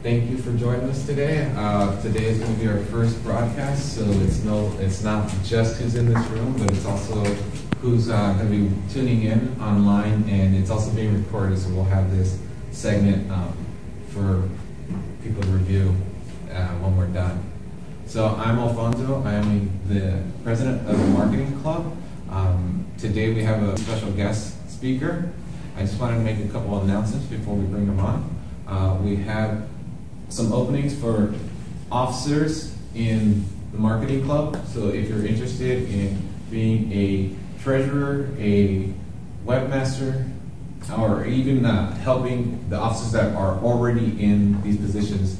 Thank you for joining us today. Today is going to be our first broadcast, so it's not just who's in this room, but it's also who's going to be tuning in online, and it's also being recorded, so we'll have this segment for people to review when we're done. So I'm Alfonso. I am the president of the Marketing Club. Today we have a special guest speaker. I just wanted to make a couple of announcements before we bring them on. We have some openings for officers in the Marketing Club. So if you're interested in being a treasurer, a webmaster, or even helping the officers that are already in these positions,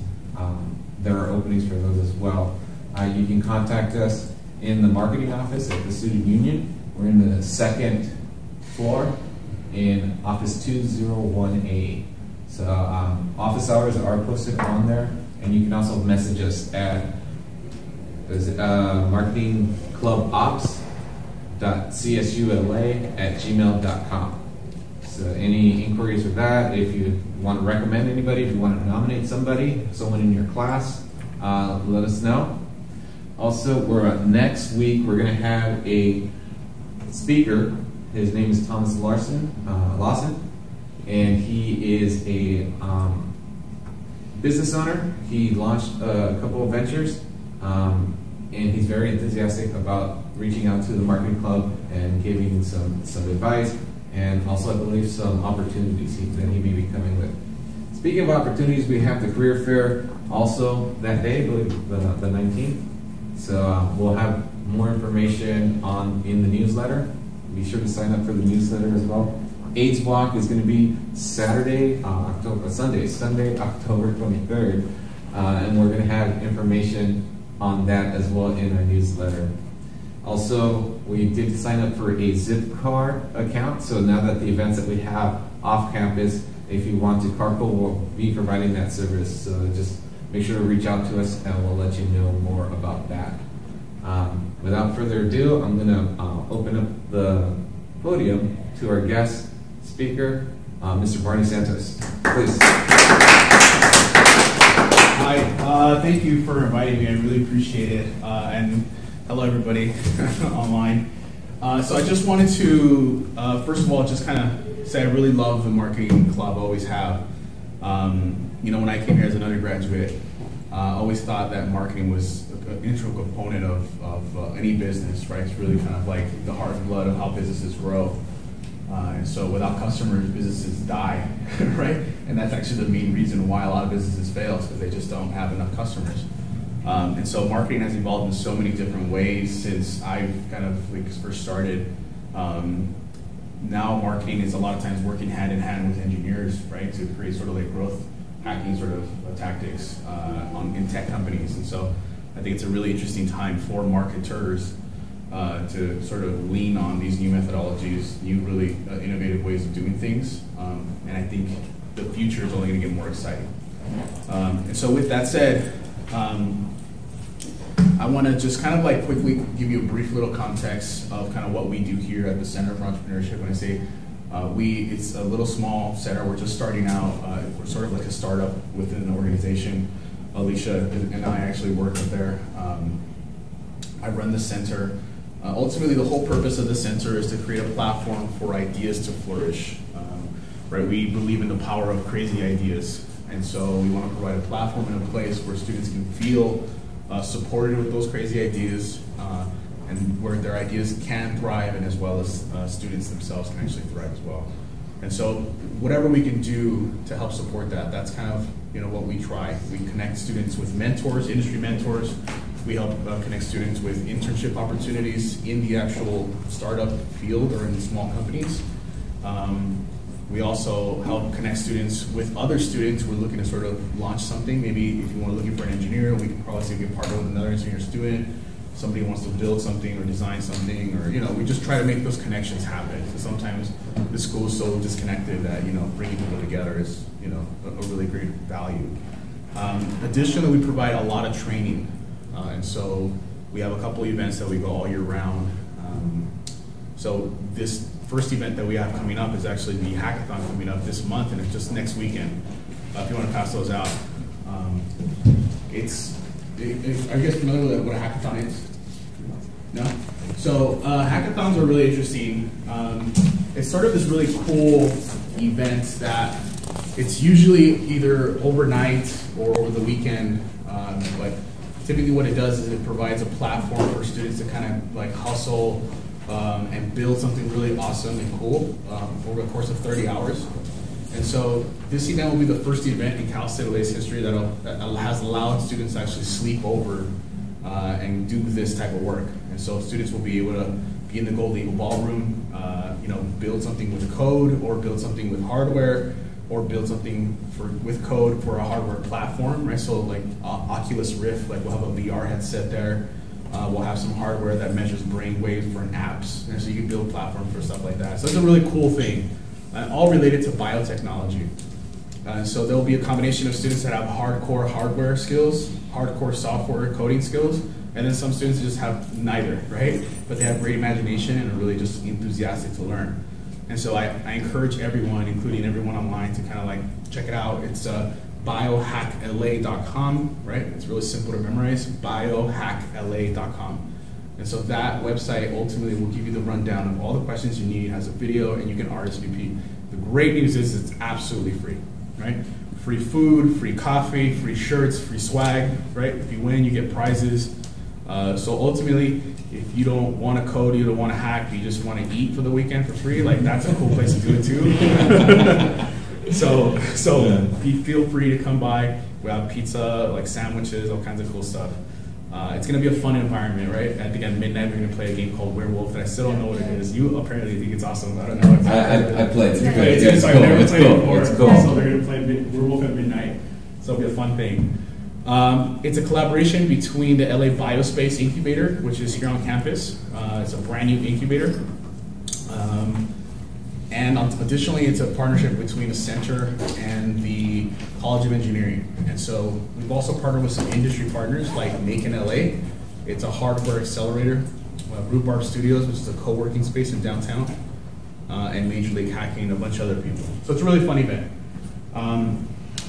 there are openings for those as well. You can contact us in the marketing office at the Student Union. We're in the second floor in office 201A. So office hours are posted on there, and you can also message us at marketingclubops.csula@gmail.com. So any inquiries with that, if you want to recommend anybody, if you want to nominate somebody, someone in your class, let us know. Also, next week we're going to have a speaker. His name is Thomas Lawson, and he is a business owner. He launched a couple of ventures, and he's very enthusiastic about reaching out to the Marketing Club and giving some advice, and also I believe some opportunities that he may be coming with. Speaking of opportunities, we have the career fair also that day, I believe the 19th. So we'll have more information in the newsletter. Be sure to sign up for the newsletter as well. AIDS Walk is going to be Sunday, October 23rd, and we're going to have information on that as well in our newsletter. Also, we did sign up for a Zipcar account, so now that the events that we have off campus, if you want to carpool, we'll be providing that service. So just make sure to reach out to us, and we'll let you know more about that. Without further ado, I'm going to open up the podium to our guest speaker, Mr. Barney Santos. Please. Hi, thank you for inviting me. I really appreciate it. And hello, everybody online. So I just wanted to, first of all, just kind of say I really love the Marketing Club, always have. When I came here as an undergraduate, I always thought that marketing was an integral component of any business, right? It's really kind of like the heart and blood of how businesses grow. And so without customers, businesses die, right? And that's actually the main reason why a lot of businesses fail, is because they just don't have enough customers. And so marketing has evolved in so many different ways since I've kind of first started. Now marketing is a lot of times working hand in hand with engineers, right? To create sort of like growth hacking sort of tactics in tech companies. And so I think it's a really interesting time for marketers to sort of lean on these new methodologies, new really innovative ways of doing things. And I think the future is only going to get more exciting. And so with that said, I want to just kind of like quickly give you a brief little context of kind of what we do here at the Center for Entrepreneurship. When I say it's a little small center, we're just starting out. We're sort of like a startup within an organization. Alicia and I actually work up there. I run the center. Ultimately, the whole purpose of the center is to create a platform for ideas to flourish. Right? We believe in the power of crazy ideas, and so we want to provide a platform and a place where students can feel supported with those crazy ideas, and where their ideas can thrive, and as well as students themselves can actually thrive as well. And so whatever we can do to help support that, that's kind of what we try. We connect students with mentors, industry mentors. We help connect students with internship opportunities in the actual startup field or in small companies. We also help connect students with other students who are looking to sort of launch something. Maybe if you want to looking for an engineer, we can probably say we can partner with another engineer student. Somebody wants to build something or design something, or we just try to make those connections happen. So sometimes the school is so disconnected that bringing people together is a really great value. Additionally, we provide a lot of training, and so we have a couple events that we go all year round. So this first event that we have coming up is actually the hackathon coming up this month, and it's just next weekend. If you want to pass those out. Are you guys familiar with what a hackathon is? No? So hackathons are really interesting. It's sort of this really cool event that it's usually either overnight or over the weekend, but typically what it does is it provides a platform for students to kind of like hustle and build something really awesome and cool over the course of 30 hours. And so this event will be the first event in Cal State LA's history that has allowed students to actually sleep over and do this type of work. And so students will be able to be in the Gold Eagle Ballroom, build something with code, or build something with hardware, or build something with code for a hardware platform, right? So like Oculus Rift, like we'll have a VR headset there. We'll have some hardware that measures brain waves for apps, and so you can build platforms for stuff like that. So it's a really cool thing, all related to biotechnology. So there'll be a combination of students that have hardcore hardware skills, hardcore software coding skills, and then some students just have neither, right? But they have great imagination and are really just enthusiastic to learn. And so I encourage everyone, including everyone online, to kind of like check it out. It's biohackla.com, right? It's really simple to memorize, biohackla.com. And so that website ultimately will give you the rundown of all the questions you need, has a video, and you can RSVP. The great news is it's absolutely free, right? Free food, free coffee, free shirts, free swag, right? If you win, you get prizes. So ultimately, if you don't want to code, you don't want to hack, you just want to eat for the weekend for free, like that's a cool place to do it too. So feel free to come by. We have pizza, like sandwiches, all kinds of cool stuff. It's going to be a fun environment, right? I think at midnight we're going to play a game called Werewolf, and I still don't know what it is. You apparently think it's awesome. I don't know. I played. It's good. It's cool. It's cool. So they're going to play Werewolf at midnight. So it'll be a fun thing. It's a collaboration between the LA Biospace Incubator, which is here on campus. It's a brand new incubator. And additionally, it's a partnership between the center and the College of Engineering. And so we've also partnered with some industry partners like Make in LA. It's a hardware accelerator. Rhubarb Studios, which is a co-working space in downtown. And Major League Hacking, and a bunch of other people. So it's a really fun event.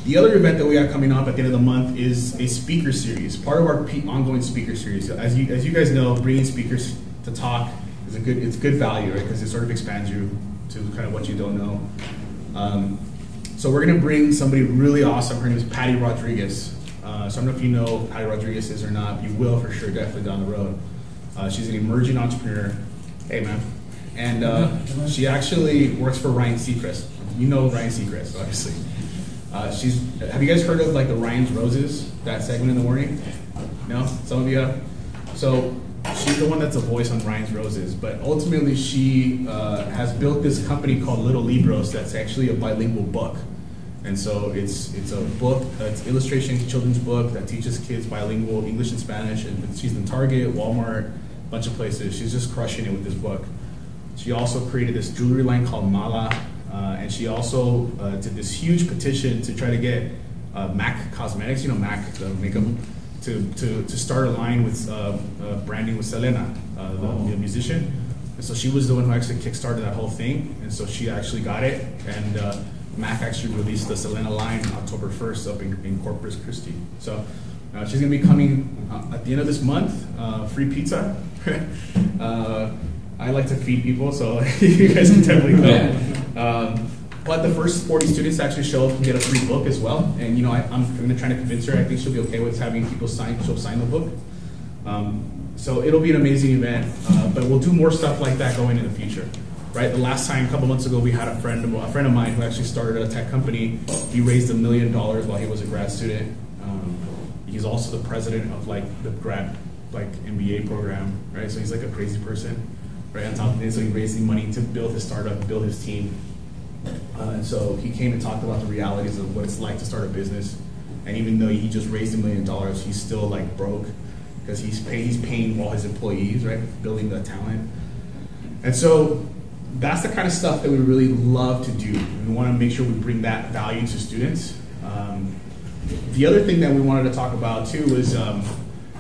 The other event that we got coming up at the end of the month is a speaker series, part of our ongoing speaker series. So as you guys know, bringing speakers to talk is it's good value, right? Because it sort of expands you to kind of what you don't know. So we're going to bring somebody really awesome. Her name is Patty Rodriguez. So I don't know if you know who Patty Rodriguez is or not. You will for sure, definitely down the road. She's an emerging entrepreneur. Hey, man. And she actually works for Ryan Seacrest. You know Ryan Seacrest, obviously. Have you guys heard of like the Ryan's Roses, that segment in the morning? No? Some of you have? So she's the one that's a voice on Ryan's Roses, but ultimately she has built this company called Little Libros that's actually a bilingual book. And so it's a book, it's illustration children's book that teaches kids bilingual English and Spanish, and she's in Target, Walmart, a bunch of places. She's just crushing it with this book. She also created this jewelry line called Mala, and she also did this huge petition to try to get MAC Cosmetics, you know MAC, the makeup, to start a line with branding with Selena, the musician. And so she was the one who actually kickstarted that whole thing, and so she actually got it, and MAC actually released the Selena line October 1st up in Corpus Christi. So she's going to be coming at the end of this month, free pizza. I like to feed people, so you guys can definitely come. But the first 40 students actually show up and get a free book as well. And you know, I'm going to try to convince her. I think she'll be okay with having people sign. She'll sign the book. So it'll be an amazing event. But we'll do more stuff like that going in the future. Right? The last time, a couple months ago, we had a friend of mine who actually started a tech company. He raised $1 million while he was a grad student. He's also the president of like the grad MBA program. Right? So he's like a crazy person. Right on top of it, so he raised the money to build his startup, build his team. And so he came and talked about the realities of what it's like to start a business. And even though he just raised $1 million, he's still like broke because he's paying all his employees, right? Building the talent. And so that's the kind of stuff that we really love to do. We want to make sure we bring that value to students. The other thing that we wanted to talk about too was, I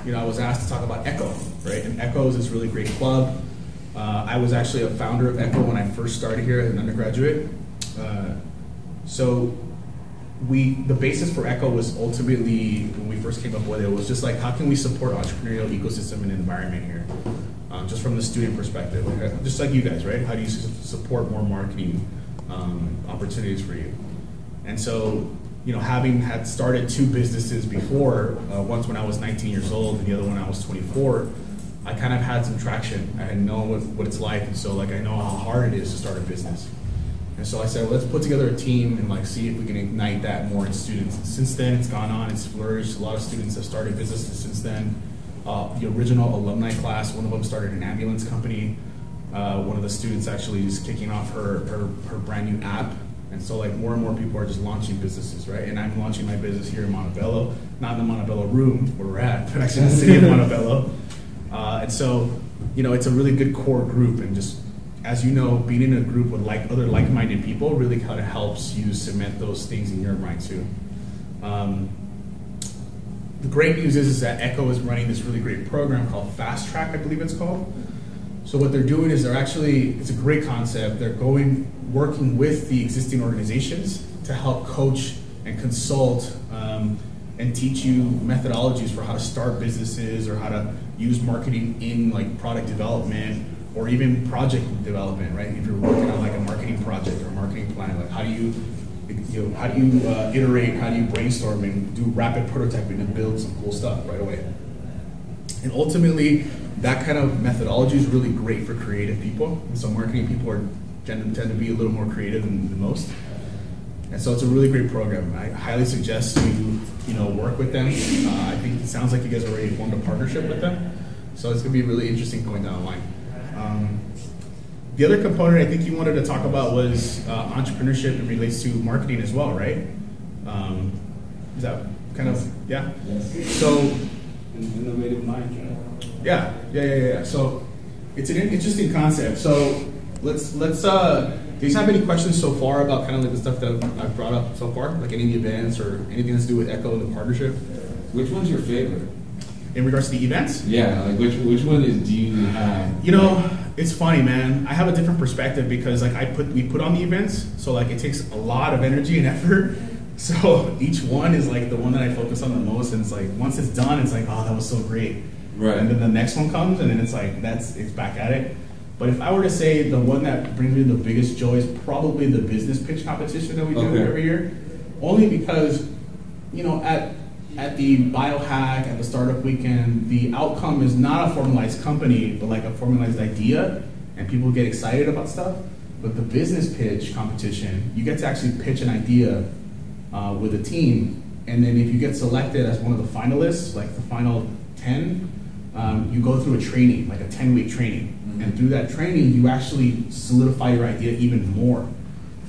was asked to talk about Echo, right? And Echo is this really great club. I was actually a founder of Echo when I first started here as an undergraduate. So the basis for Echo was ultimately, when we first came up with it, was just like, how can we support entrepreneurial ecosystem and environment here? Just from the student perspective, just like you guys, right? How do you support more marketing opportunities for you? And so, having had started 2 businesses before, once when I was 19 years old and the other one I was 24, I kind of had some traction. I know what it's like, and so like I know how hard it is to start a business. And so I said, well, let's put together a team and like see if we can ignite that more in students. And since then, it's gone on, it's flourished. A lot of students have started businesses since then. The original alumni class, one of them started an ambulance company. One of the students actually is kicking off her brand new app. And so like more and more people are just launching businesses, right? And I'm launching my business here in Montebello, not in the Montebello room where we're at, but actually in the city of Montebello. And so, it's a really good core group, and just, as you know, being in a group with other like-minded people really kind of helps you cement those things in your mind too. The great news is that Echo is running this really great program called Fast Track, I believe it's called. So what they're doing is it's a great concept. They're working with the existing organizations to help coach and consult and teach you methodologies for how to start businesses or how to use marketing in like product development or even project development, right? If you're working on like a marketing project or a marketing plan, like how do you iterate, how do you brainstorm and do rapid prototyping and build some cool stuff right away? And ultimately, that kind of methodology is really great for creative people. And so marketing people tend to be a little more creative than most. And so it's a really great program. I highly suggest you work with them. I think it sounds like you guys already formed a partnership with them. So it's going to be really interesting going down the line. The other component I think you wanted to talk about was entrepreneurship and relates to marketing as well, right? Is that kind of, yeah? Yes. So, innovative mind, right? Yeah. So it's an interesting concept. So let's do you have any questions so far about kind of like the stuff that I've brought up so far? Like any of the events or anything to do with Echo and the partnership? Which one's your favorite? In regards to the events? Yeah, like which one do you have? It's funny, man. I have a different perspective because like we put on the events, so like it takes a lot of energy and effort. So each one is like the one that I focus on the most, and it's like once it's done, it's like, oh, that was so great. Right. And then the next one comes, and then it's like it's back at it. But if I were to say the one that brings me the biggest joy is probably the business pitch competition that we do every year, only because at the biohack, at the startup weekend, the outcome is not a formalized company, but like a formalized idea, and people get excited about stuff. But the business pitch competition, you get to actually pitch an idea with a team, and then if you get selected as one of the finalists, like the final 10, you go through a training, like a 10-week training. And through that training, you actually solidify your idea even more.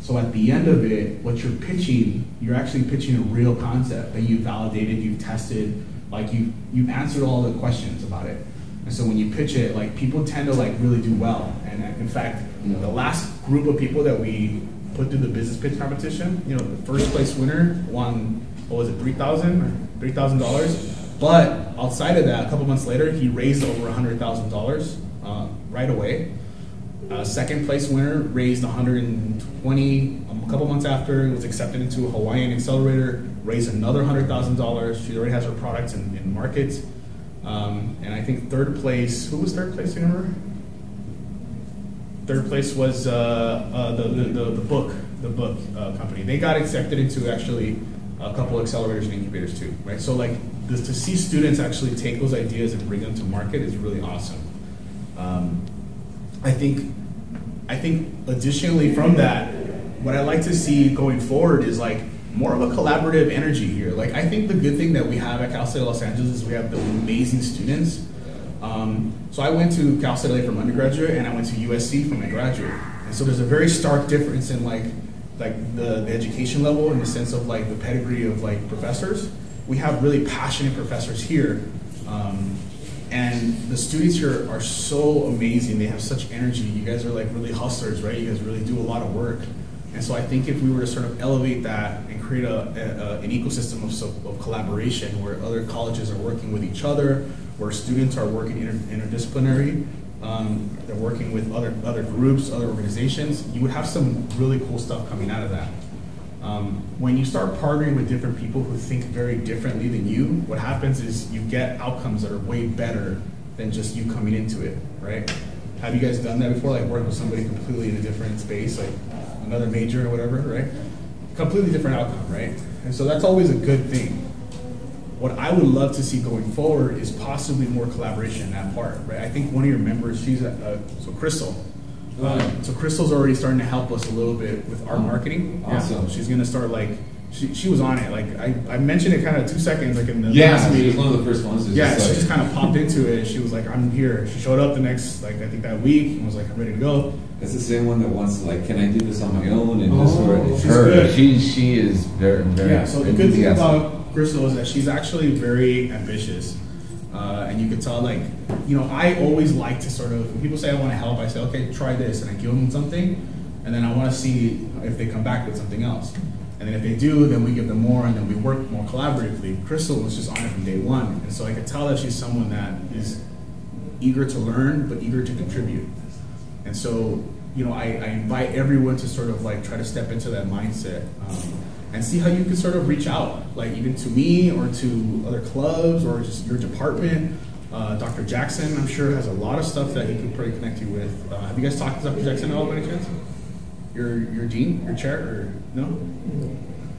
So at the end of it, what you're pitching, you're actually pitching a real concept that you've validated, you've tested, like you've answered all the questions about it. And so when you pitch it, like people tend to like really do well. And in fact, the last group of people that we put through the business pitch competition, the first place winner won, what was it, $3,000? But outside of that, a couple months later, he raised over $100,000 right away. Second place winner raised $120 a couple months after. It was accepted into a Hawaiian accelerator, raised another $100,000. She already has her products in markets. And I think third place, who was third place, you remember? Third place was the book company. They got accepted into actually a couple accelerators and incubators too, right? So like to see students actually take those ideas and bring them to market is really awesome. I think additionally from that, what I like to see going forward is like more of a collaborative energy here. Like I think the good thing that we have at Cal State Los Angeles is we have the amazing students. So I went to Cal State LA from undergraduate, and I went to USC for my graduate. And so there's a very stark difference in like the education level in the sense of like the pedigree of like professors. We have really passionate professors here. And the students here are so amazing. They have such energy. You guys are like really hustlers, right? You guys really do a lot of work. And so I think if we were to sort of elevate that and create an ecosystem of collaboration where other colleges are working with each other, where students are working interdisciplinary, they're working with other groups, other organizations, you would have some really cool stuff coming out of that. When you start partnering with different people who think very differently than you, what happens is you get outcomes that are way better than just you coming into it, right? Have you guys done that before, like working with somebody completely in a different space, like another major or whatever, right? Completely different outcome, right? And so that's always a good thing. What I would love to see going forward is possibly more collaboration in that part, right? I think one of your members, she's so Crystal. So Crystal's already starting to help us a little bit with our marketing. Awesome. Yeah, she's gonna start like she was on it. Like I mentioned it kind of 2 seconds, like in the last meeting. She was one of the first ones. Yeah, she just kind of popped into it. And she was like, "I'm here." She showed up the next, like I think that week, and was like, "I'm ready to go." It's the same one that wants to like, can I do this on my own? And this sort of, she's good. She is very Yeah. So the good thing about Crystal is that she's actually very ambitious. And you could tell, like, you know, I always like to sort of, when people say I want to help, I say, okay, try this, and I give them something, and then I want to see if they come back with something else. And then if they do, then we give them more, and then we work more collaboratively. Crystal was just on it from day one, and so I could tell that she's someone that is eager to learn, but eager to contribute. And so, you know, I invite everyone to sort of like try to step into that mindset. And see how you can sort of reach out, like even to me or to other clubs or just your department. Dr. Jackson, I'm sure, has a lot of stuff that he can probably connect you with. Have you guys talked to Dr. Jackson at all by any chance? Your dean, your chair, or no?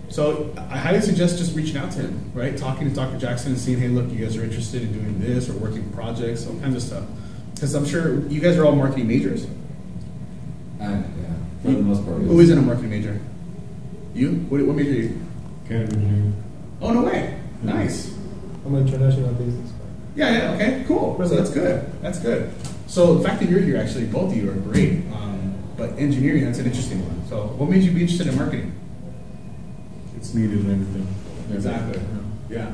So I highly suggest just reaching out to him, right? Talking to Dr. Jackson and seeing, hey, look, you guys are interested in doing this or working projects, all kinds of stuff. Because I'm sure you guys are all marketing majors. Yeah, for the most part. Who isn't a marketing major? You? What major are you? Engineering. Oh, no way. Nice. I'm an international business. Yeah, okay, cool. So that's good. That's good. So the fact that you're here, actually, both of you are great. But engineering, that's an interesting one. So what made you be interested in marketing? It's needed in everything. Exactly. Yeah.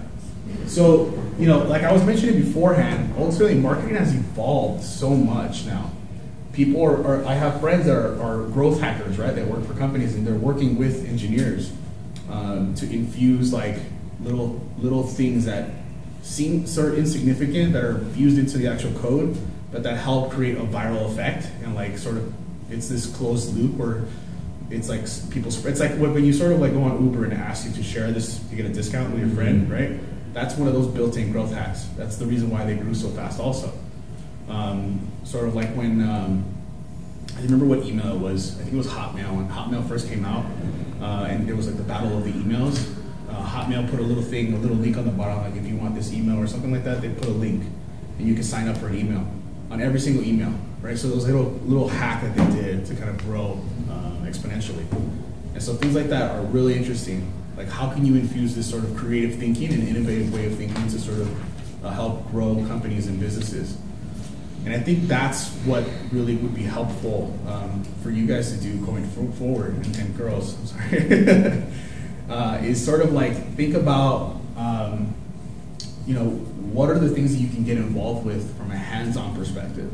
So, you know, like I was mentioning beforehand, ultimately marketing has evolved so much now. People are I have friends that are growth hackers, right? They work for companies and they're working with engineers to infuse like little things that seem sort of insignificant that are fused into the actual code, but that help create a viral effect and like sort of it's this closed loop where it's like it's like when you sort of like go on Uber and ask you to share this to get a discount with your friend, right? That's one of those built-in growth hacks. That's the reason why they grew so fast also. Sort of like when, I remember what email it was. I think it was Hotmail. When Hotmail first came out, and it was like the battle of the emails. Hotmail put a little link on the bottom, like if you want this email or something like that, they put a link, and you can sign up for an email on every single email, right? So there was a little hack that they did to kind of grow exponentially. And so things like that are really interesting. Like how can you infuse this sort of creative thinking and innovative way of thinking to sort of help grow companies and businesses? And I think that's what really would be helpful for you guys to do going forward, and girls, I'm sorry, is sort of like think about, you know, what are the things that you can get involved with from a hands-on perspective.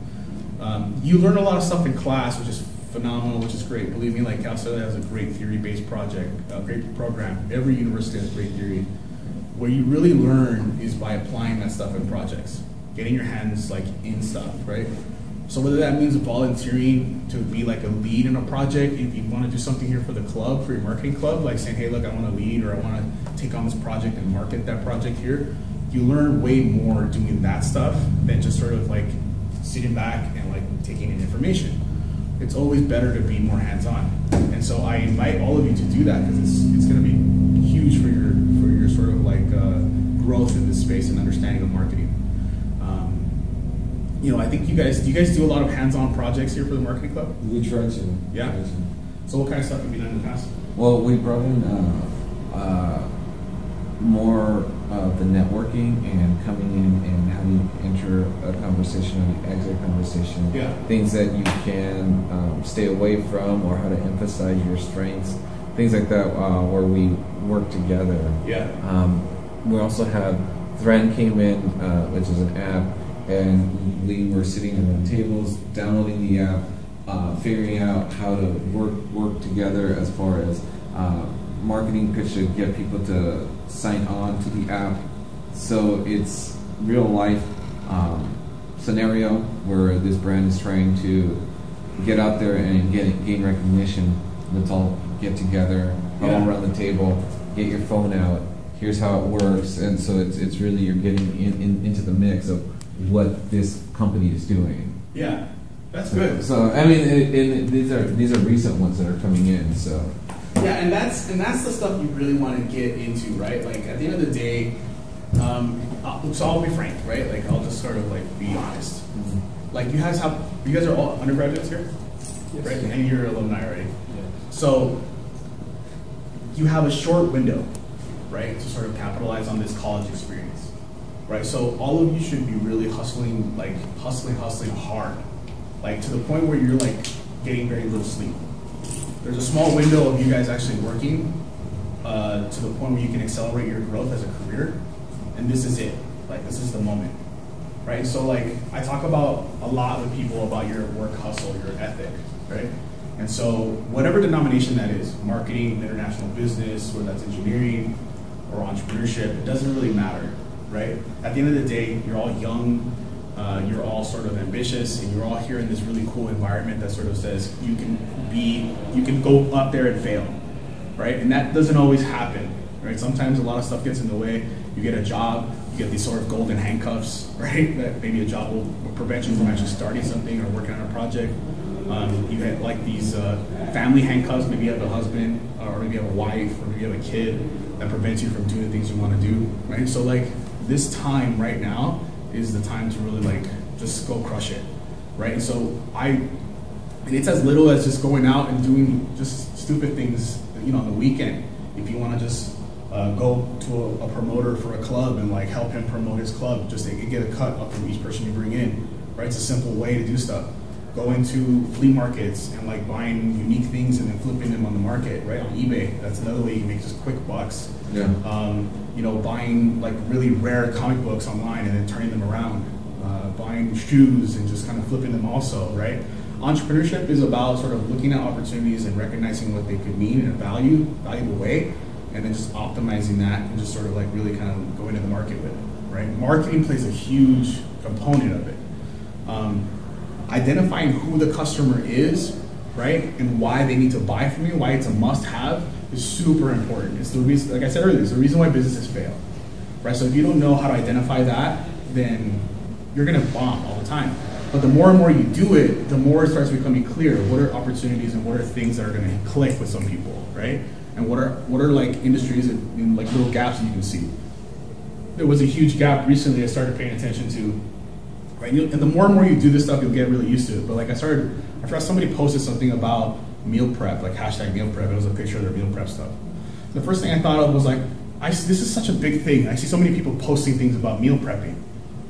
You learn a lot of stuff in class, which is phenomenal, which is great. Believe me, like Cal State has a great theory-based project, a great program. Every university has great theory. Where you really learn is by applying that stuff in projects. Getting your hands like in stuff, right? So whether that means volunteering to be like a lead in a project, if you want to do something here for the club, for your marketing club, like saying, hey, look, I want to lead or I want to take on this project and market that project here, you learn way more doing that stuff than just sort of like sitting back and like taking in information. It's always better to be more hands-on. And so I invite all of you to do that because it's going to be huge for your sort of like growth in this space and understanding of marketing. You know, I think do you guys do a lot of hands-on projects here for the marketing club? We try to. Yeah. So what kind of stuff have you done in the past? Well, we brought in more of the networking and coming in and how you enter a conversation, how you exit a conversation. Yeah. Things that you can stay away from, or how to emphasize your strengths, things like that, where we work together. Yeah. We also have Thread came in, which is an app. And we were sitting around tables, downloading the app, figuring out how to work together as far as marketing pitch to get people to sign on to the app. So it's real life scenario where this brand is trying to get out there and gain recognition. Let's all get together how Yeah. around the table, get your phone out, here's how it works, and so it's really you're getting into the mix of what this company is doing. Yeah, that's good. So I mean, these are recent ones that are coming in. So Yeah, and that's the stuff you really want to get into, right? Like at the end of the day, so I'll be frank, right? Like I'll just sort of like be honest. Like you guys are all undergraduates here, Yes. right? And you're alumni already. So you have a short window, right, to sort of capitalize on this college experience, right? So all of you should be really hustling hard, like to the point where you're like getting very little sleep. There's a small window of you guys actually working to the point where you can accelerate your growth as a career, and this is it. Like this is the moment, right? So like I talk about a lot with people about your work hustle, your ethic, right? And so whatever denomination that is, marketing, international business, whether that's engineering or entrepreneurship, it doesn't really matter, right? At the end of the day, you're all young, you're all sort of ambitious, and you're all here in this really cool environment that sort of says you can go up there and fail, right? And that doesn't always happen, right? Sometimes a lot of stuff gets in the way. You get a job, you get these sort of golden handcuffs, right? That maybe a job will prevent you from actually starting something or working on a project. You have like these family handcuffs. Maybe you have a husband, or maybe you have a wife, or maybe you have a kid that prevents you from doing the things you want to do, right? So like this time right now is the time to really like just go crush it, right? And so and it's as little as just going out and doing just stupid things, you know, on the weekend. If you want to just go to a promoter for a club and like help him promote his club, just to get a cut up from each person you bring in, right? It's a simple way to do stuff. Go into flea markets and like buying unique things and then flipping them on the market, right? On eBay. That's another way you can make just quick bucks. yeah, You know, buying like really rare comic books online and then turning them around. Buying shoes and just kind of flipping them also, right? Entrepreneurship is about sort of looking at opportunities and recognizing what they could mean in a valuable way, and then just optimizing that and just sort of like really kind of going to the market with it, right? Marketing plays a huge component of it. Identifying who the customer is, right, and why they need to buy from you, why it's a must-have, is super important. It's the reason, like I said earlier, it's the reason why businesses fail, right? So if you don't know how to identify that, then you're going to bomb all the time. But the more and more you do it, the more it starts becoming clear what are opportunities and what are things that are going to click with some people, right? And what are like industries and like little gaps that you can see. There was a huge gap recently I started paying attention to. Right? And the more and more you do this stuff, you'll get really used to it. But like I forgot somebody posted something about meal prep, like hashtag meal prep. It was a picture of their meal prep stuff. The first thing I thought of was like, this is such a big thing. I see so many people posting things about meal prepping.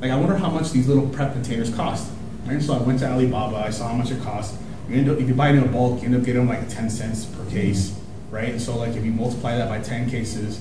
Like I wonder how much these little prep containers cost. Right? So I went to Alibaba, I saw how much it costs. If you buy it in a bulk, you end up getting like 10 cents per case, right? And so like if you multiply that by 10 cases,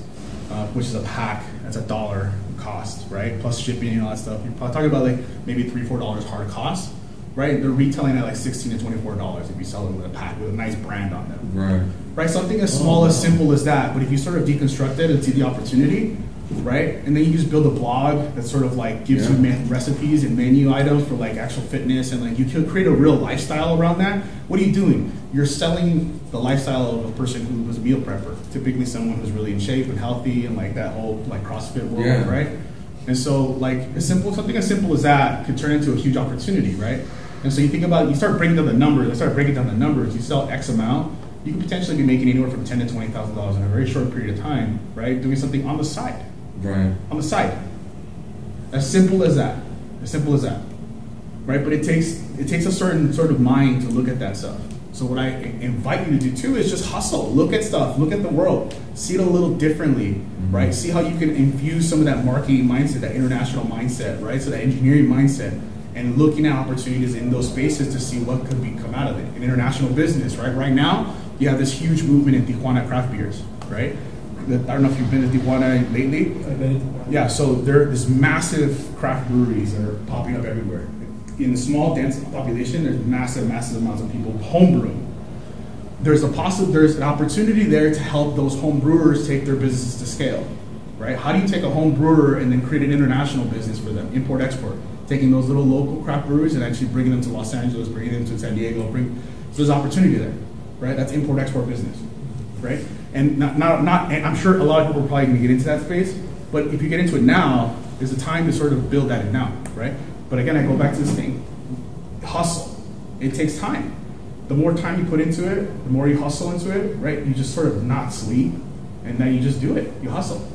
which is a pack, that's $1 cost, right? Plus shipping and all that stuff. You're probably talking about like maybe $3, $4 hard cost, right? They're retailing at like $16 to $24 if you sell them with a pack with a nice brand on them. right. Right? Something as small, as simple as that, but if you sort of deconstruct it and see the opportunity, right? And then you just build a blog that sort of like gives you recipes and menu items for like actual fitness, and like you can create a real lifestyle around that. What are you doing? You're selling the lifestyle of a person who was a meal prepper, typically someone who's really in shape and healthy and like that whole like CrossFit world, right? And so like something as simple as that could turn into a huge opportunity, right? And so you think about, you start breaking down the numbers. You sell X amount, you could potentially be making anywhere from $10,000 to $20,000 in a very short period of time, right? Doing something on the side. Right. On the side. As simple as that. As simple as that. Right? But it takes a certain sort of mind to look at that stuff. So what I invite you to do too is just hustle. Look at stuff. Look at the world. See it a little differently, right? See how you can infuse some of that marketing mindset, that international mindset, right? So that engineering mindset, and looking at opportunities in those spaces to see what could come out of it. In international business, right? Right now, you have this huge movement in Tijuana craft beers, right? I don't know if you've been to Tijuana lately. I've been to Tijuana. Yeah, so there are this massive craft breweries that are popping up everywhere. In the small, dense population, there's massive amounts of people homebrewing. There's an opportunity there to help those home brewers take their businesses to scale, right? How do you take a home brewer and then create an international business for them, import-export? Taking those little local craft breweries and actually bringing them to Los Angeles, bringing them to San Diego, so there's opportunity there, right? That's import-export business, right? And and I'm sure a lot of people are probably going to get into that space, but if you get into it now, there's a time to sort of build that in now, right? But again, I go back to this thing, hustle. It takes time. The more time you put into it, the more you hustle into it, right? You just sort of not sleep, and then you just do it. You hustle.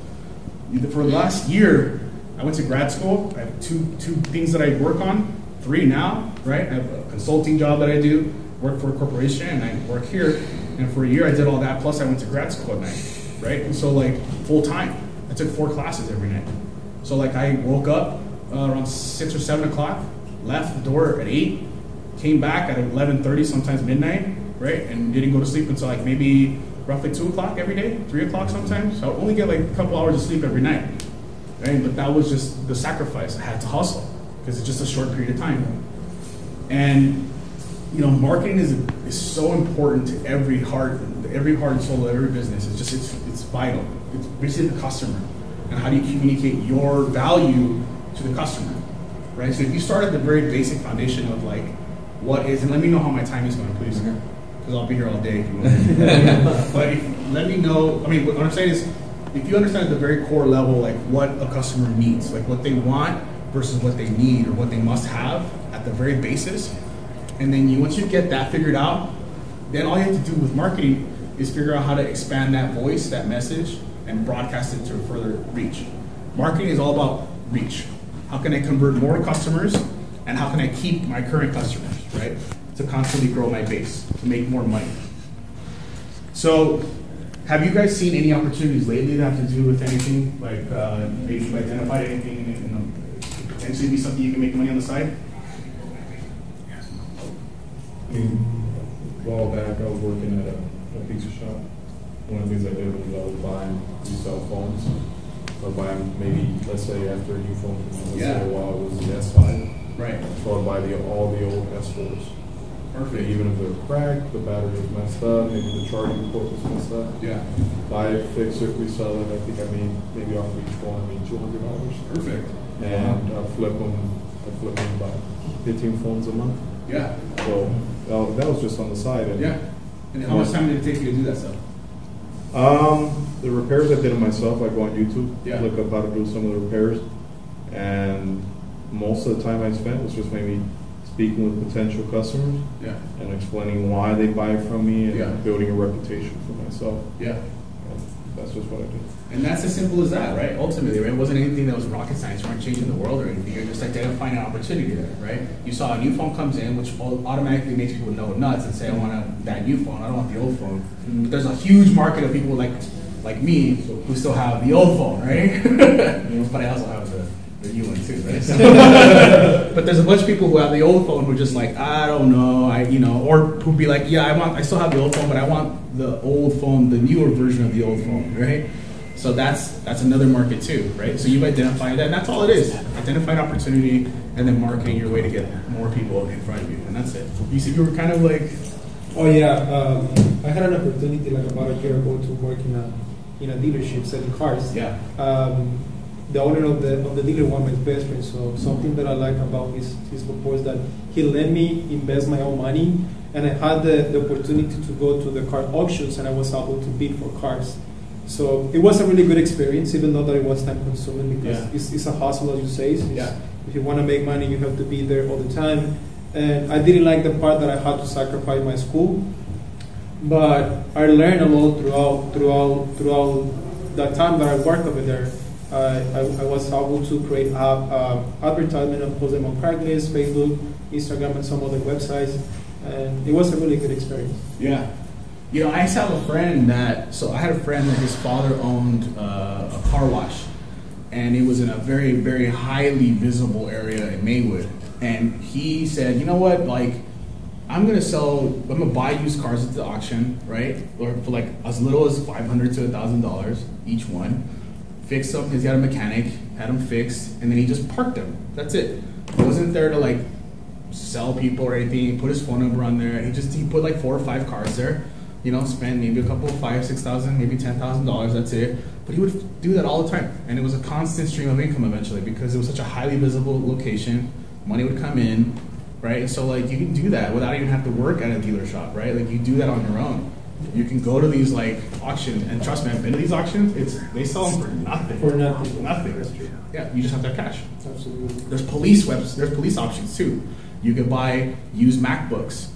For the last year, I went to grad school. I have two things that I work on, 3 now, right? I have a consulting job that I do, work for a corporation, and I work here. And for a year, I did all that. Plus, I went to grad school at night, right? And so, like, full time. I took 4 classes every night. So, like, I woke up around 6 or 7 o'clock, left the door at 8, came back at 11:30, sometimes midnight, right? And didn't go to sleep until like maybe roughly 2 o'clock every day, 3 o'clock sometimes. So I would only get like a couple hours of sleep every night, right? But that was just the sacrifice. I had to hustle because it's just a short period of time. And you know, marketing is so important to every heart and soul of every business. It's vital. It's basically the customer, and how do you communicate your value to the customer, right? So if you start at the very basic foundation of like, what is, and let me know how my time is going, please, because I'll be here all day if you want. But let me know. I mean, what I'm saying is, if you understand at the very core level, like what a customer needs, like what they want versus what they need or what they must have at the very basis, and then once you get that figured out, then all you have to do with marketing is figure out how to expand that voice, that message, and broadcast it to further reach. Marketing is all about reach. How can I convert more customers, and how can I keep my current customers, right? To constantly grow my base, to make more money. So, have you guys seen any opportunities lately that have to do with anything, like maybe you've identified anything, you know, potentially be something you can make money on the side? I mean, a while back, I was working at a pizza shop. One of the things I did was I was buying resell phones. I was buying maybe, let's say, after a new phone, let's say a while it was the S5. Right. So I'd buy all the old S4s. Perfect. Even if they're cracked, the battery was messed up, maybe the charging port was messed up. Yeah. Buy it, fix it, resell it. I think I made maybe off each phone, I made $200. Perfect. And I flip them about 15 phones a month. Yeah. So that was just on the side. And yeah. And how much time did it take you to do that stuff? The repairs I did it myself. I go on YouTube, Yeah. look up how to do some of the repairs, and most of the time I spent was just maybe speaking with potential customers, Yeah. and explaining why they buy from me, and Yeah. building a reputation for myself. Yeah. And that's just what I did. And that's as simple as that, right? Ultimately, right? It wasn't anything that was rocket science. You weren't changing the world or anything. You're just identifying an opportunity there, right? You saw a new phone comes in, which automatically makes people know nuts and say, I want that new phone. I don't want the old phone. But there's a huge market of people like me who still have the old phone, right? But I also have the new one too, right? So, but there's a bunch of people who have the old phone who are just like, I don't know, or who'd be like, yeah, I still have the old phone, but I want the old phone, the newer version of the old phone, right? So that's another market too, right? So you've identified that, and that's all it is. Identify an opportunity, and then marketing your way to get more people in front of you, and that's it. You said you were kind of like... Oh yeah, I had an opportunity like about a year ago to work in a dealership selling cars. Yeah. The owner of the dealer was my best friend, so something that I like about his purpose that he let me invest my own money, and I had the opportunity to go to the car auctions, and I was able to bid for cars. So it was a really good experience, even though that it was time consuming, because it's a hustle, as you say. If you want to make money, you have to be there all the time. And I didn't like the part that I had to sacrifice my school, but I learned a lot throughout that time that I worked over there. I was able to create advertisement and post them on Craigslist, Facebook, Instagram, and some other websites, and it was a really good experience. Yeah. You know, I used to have a friend I had a friend that his father owned a car wash, and it was in a very, very highly visible area in Maywood. And he said, you know what, like, I'm gonna buy used cars at the auction, right? Or for like as little as $500 to $1,000 each one. Fix them, he's got a mechanic, had them fixed, and then he just parked them. That's it. He wasn't there to like sell people or anything. He put his phone number on there. He put like 4 or 5 cars there. You know, spend maybe a couple, $5,000, $6,000, maybe $10,000. That's it. But he would do that all the time, and it was a constant stream of income eventually because it was such a highly visible location. Money would come in, right? So like you can do that without even have to work at a dealer shop, right? Like you do that on your own. You can go to these like auctions, and trust me, I've been to these auctions. They sell them for nothing. For nothing. Nothing. That's true. Yeah, you just have to have cash. Absolutely. There's police options too. You can buy used MacBooks,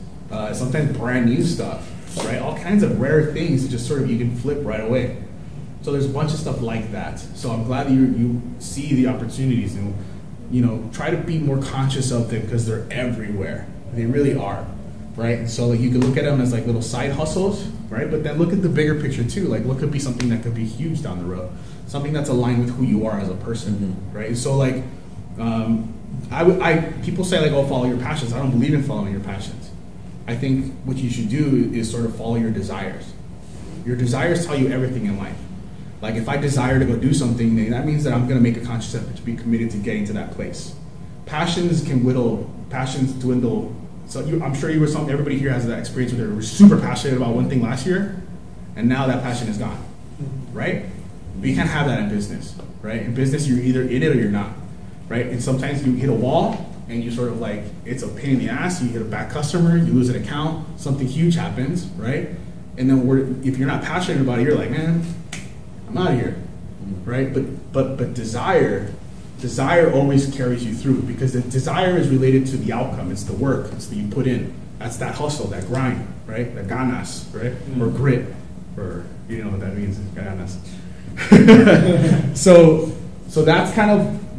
sometimes brand new stuff, right? All kinds of rare things that just sort of you can flip right away. So there's a bunch of stuff like that. So I'm glad that you see the opportunities and try to be more conscious of them because they're everywhere. They really are, right? And so like you can look at them as like little side hustles, right? But then look at the bigger picture too. Like what could be something that could be huge down the road, something that's aligned with who you are as a person, right? And so like people say like, oh, follow your passions. I don't believe in following your passions. I think what you should do is sort of follow your desires. Your desires tell you everything in life. Like if I desire to go do something, then that means that I'm going to make a conscious effort to be committed to getting to that place. Passions dwindle. So I'm sure everybody here has that experience where they were super passionate about one thing last year, and now that passion is gone, right? But you can't have that in business, right? In business, you're either in it or you're not, right? And sometimes you hit a wall, and you sort of like, it's a pain in the ass, you get a bad customer, you lose an account, something huge happens, right? And then if you're not passionate about it, you're like, man, I'm out of here, right? But desire always carries you through because the desire is related to the outcome. It's the work. It's that you put in. That's that hustle, that grind, right? That ganas, right? Or grit, or you know what that means, ganas. So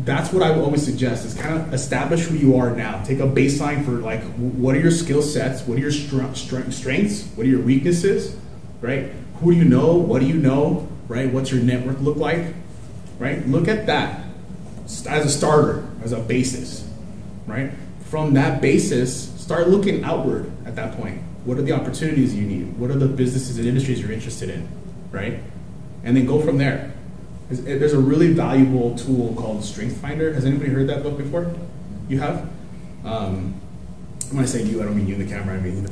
that's what I would always suggest is kind of establish who you are now. Take a baseline for like what are your skill sets? What are your strengths? What are your weaknesses? Right? Who do you know? What do you know? Right? What's your network look like? Right? Look at that as a starter, as a basis. Right? From that basis, start looking outward at that point. What are the opportunities you need? What are the businesses and industries you're interested in? Right? And then go from there. There's a really valuable tool called Strength Finder. Has anybody heard that book before? You have? When I say you, I don't mean you in the camera, I mean the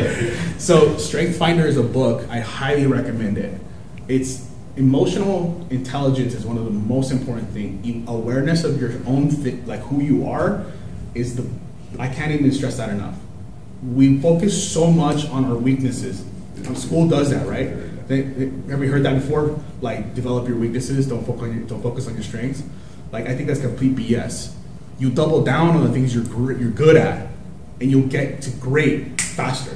camera. So Strength Finder is a book. I highly recommend it. It's emotional intelligence is one of the most important things. Awareness of your own like who you are is I can't even stress that enough. We focus so much on our weaknesses. School does that, right? Have you heard that before? Like, develop your weaknesses, don't focus on your strengths. Like, I think that's complete BS. You double down on the things you're good at, and you'll get to great faster,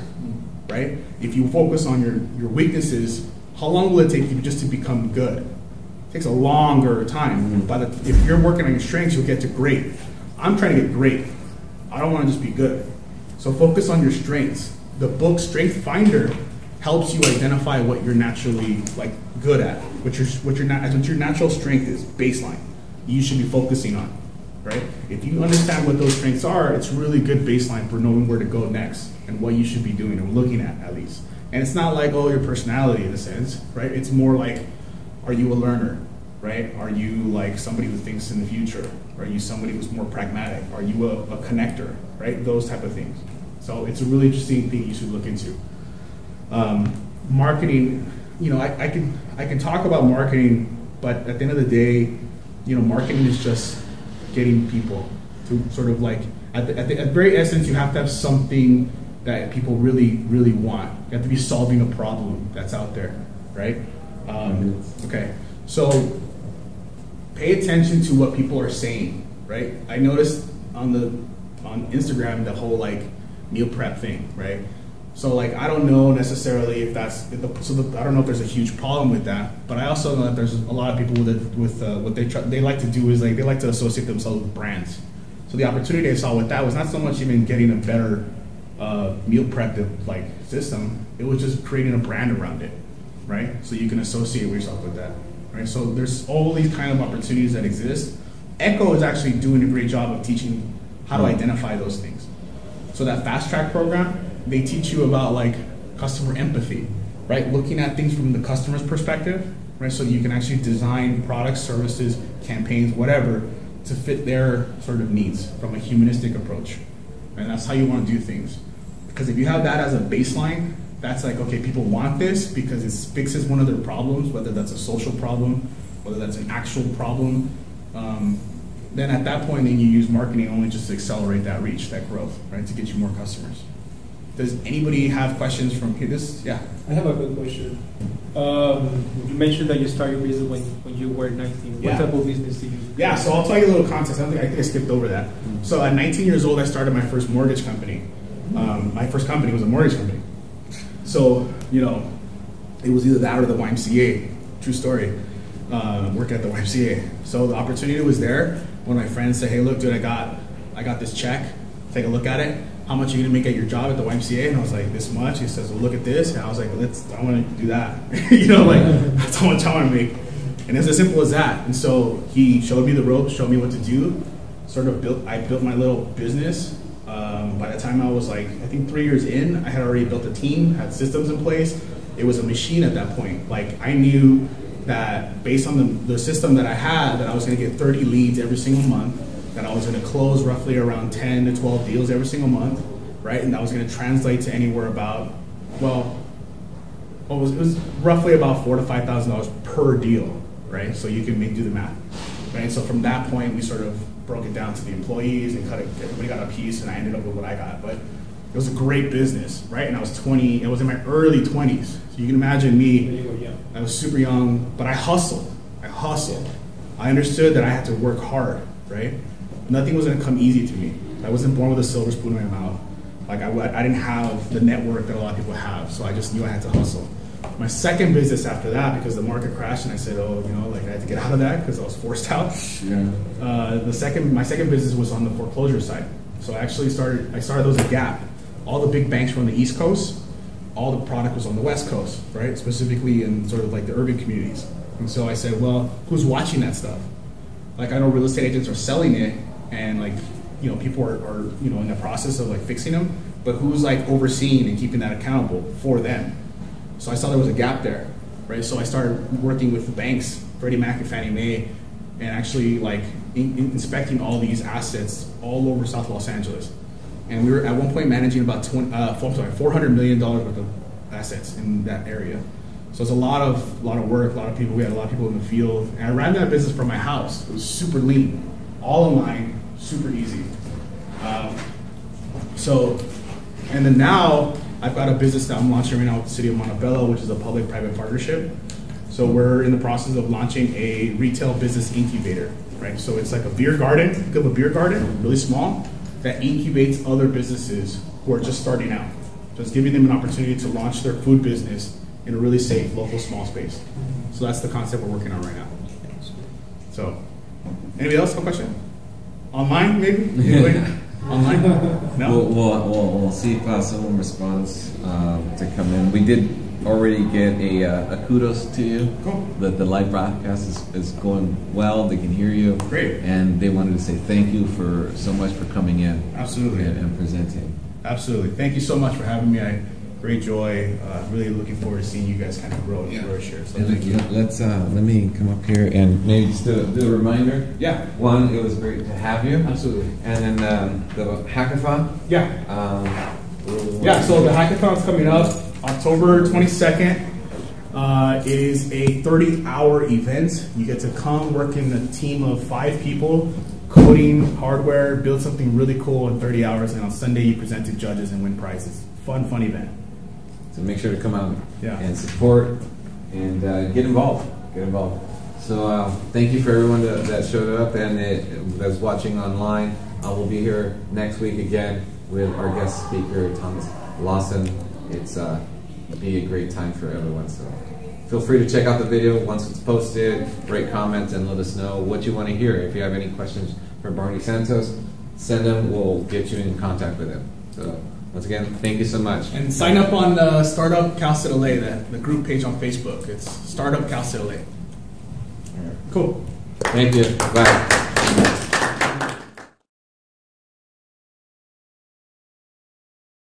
right? If you focus on your weaknesses, how long will it take you just to become good? It takes a longer time. If you're working on your strengths, you'll get to great. I'm trying to get great. I don't want to just be good. So focus on your strengths. The book Strength Finder helps you identify what you're naturally like good at, what your natural strength is, baseline. You should be focusing on, right? If you understand what those strengths are, it's really good baseline for knowing where to go next and what you should be doing or looking at least. And it's not like, oh, your personality in a sense, right? It's more like, are you a learner, right? Are you like somebody who thinks in the future? Are you somebody who's more pragmatic? Are you a connector, right? Those type of things. So it's a really interesting thing you should look into. Marketing, I can talk about marketing, but at the end of the day, marketing is just getting people to sort of like, at the very essence, you have to have something that people really, really want. You have to be solving a problem that's out there, right? Okay, so pay attention to what people are saying, right? I noticed on Instagram the whole like meal prep thing, right? So like I don't know necessarily if I don't know if there's a huge problem with that, but I also know that there's a lot of people with what they like to do is like they like to associate themselves with brands. So the opportunity I saw with that was not so much even getting a better meal prep like system. It was just creating a brand around it, right? So you can associate yourself with that, right? So there's all these kind of opportunities that exist. Echo is actually doing a great job of teaching how to identify those things. So that fast track program, they teach you about like customer empathy, right? Looking at things from the customer's perspective, right? So you can actually design products, services, campaigns, whatever, to fit their sort of needs from a humanistic approach. And that's how you want to do things. Because if you have that as a baseline, that's like, okay, people want this because it fixes one of their problems, whether that's a social problem, whether that's an actual problem. Then at that point, then you use marketing only just to accelerate that reach, that growth, right? To get you more customers. Does anybody have questions from here? Yeah. I have a good question. You mentioned that you started your business when you were 19. Yeah. What type of business did you? Yeah, so I'll tell you a little context. I think I skipped over that. So at 19 years old, I started my first mortgage company. My first company was a mortgage company. So, you know, it was either that or the YMCA. True story. Working at the YMCA. So the opportunity was there. One of my friends said, "Hey, look, dude, I got this check. Take a look at it. How much are you gonna make at your job at the YMCA?" And I was like, "This much." He says, "Well, look at this." And I was like, I want to do that. You know, like that's how much I want to make. And it's as simple as that. And so he showed me the ropes, showed me what to do. I built my little business. By the time I was like, I think 3 years in, I had already built a team, had systems in place. It was a machine at that point. Like I knew that based on the system that I had, that I was going to get 30 leads every single month, that I was going to close roughly around 10 to 12 deals every single month, right? And that was going to translate to anywhere about, well, it was roughly about $4,000 to $5,000 per deal, right? So you can do the math, right? So from that point, we sort of broke it down to the employees and everybody got a piece, and I ended up with what I got. But it was a great business, right? And I was 20, it was in my early 20s. So you can imagine me, I was super young, but I hustled. I understood that I had to work hard, right? Nothing was gonna come easy to me. I wasn't born with a silver spoon in my mouth. Like I didn't have the network that a lot of people have, so I just knew I had to hustle. My second business after that, because the market crashed and I said, oh, you know, like I had to get out of that because I was forced out. Yeah. My second business was on the foreclosure side. So I started those at Gap. All the big banks were on the East Coast. All the product was on the West Coast, right? Specifically in sort of like the urban communities. And so I said, well, who's watching that stuff? Like I know real estate agents are selling it, and like, you know, people are you know, in the process of like fixing them, but who's like overseeing and keeping that accountable for them? So I saw there was a gap there, right? So I started working with the banks, Freddie Mac and Fannie Mae, and actually like inspecting all these assets all over South Los Angeles. And we were at one point managing about $400 million worth of assets in that area. So it's a lot of work, a lot of people. We had a lot of people in the field, and I ran that business from my house. It was super lean, all online, super easy. And then now I've got a business that I'm launching right now with the city of Montebello, which is a public-private partnership. So we're in the process of launching a retail business incubator, right? So it's like a beer garden, think of a beer garden, really small, that incubates other businesses who are just starting out. Just giving them an opportunity to launch their food business in a really safe, local, small space. So that's the concept we're working on right now. So, anybody else have a question? Online, maybe? Online? No? We'll see if someone responds to come in. We did already get a kudos to you. Cool. That the live broadcast is going well. They can hear you. Great. And they wanted to say thank you so much for coming in. Absolutely. And presenting. Absolutely. Thank you so much for having me. Great joy. Really looking forward to seeing you guys kind of grow and flourish here. So thank you. Let's let me come up here and maybe just do a reminder. Yeah. One, it was great to have you. Absolutely. And then the hackathon. Yeah. So the hackathon's coming up October 22nd. It is a 30-hour event. You get to come work in a team of 5 people, coding, hardware, build something really cool in 30 hours, and on Sunday you present to judges and win prizes. Fun event. So make sure to come out and support and get involved. So thank you for everyone that showed up and that's watching online. We'll be here next week again with our guest speaker, Thomas Lawson. It's be a great time for everyone. So feel free to check out the video once it's posted. Rate, comment, and let us know what you want to hear. If you have any questions for Barney Santos, send them. We'll get you in contact with him. So once again, thank you so much. And sign up on Startup Cal City LA, the group page on Facebook. It's Startup Cal City LA. All right. Cool. Thank you. Bye.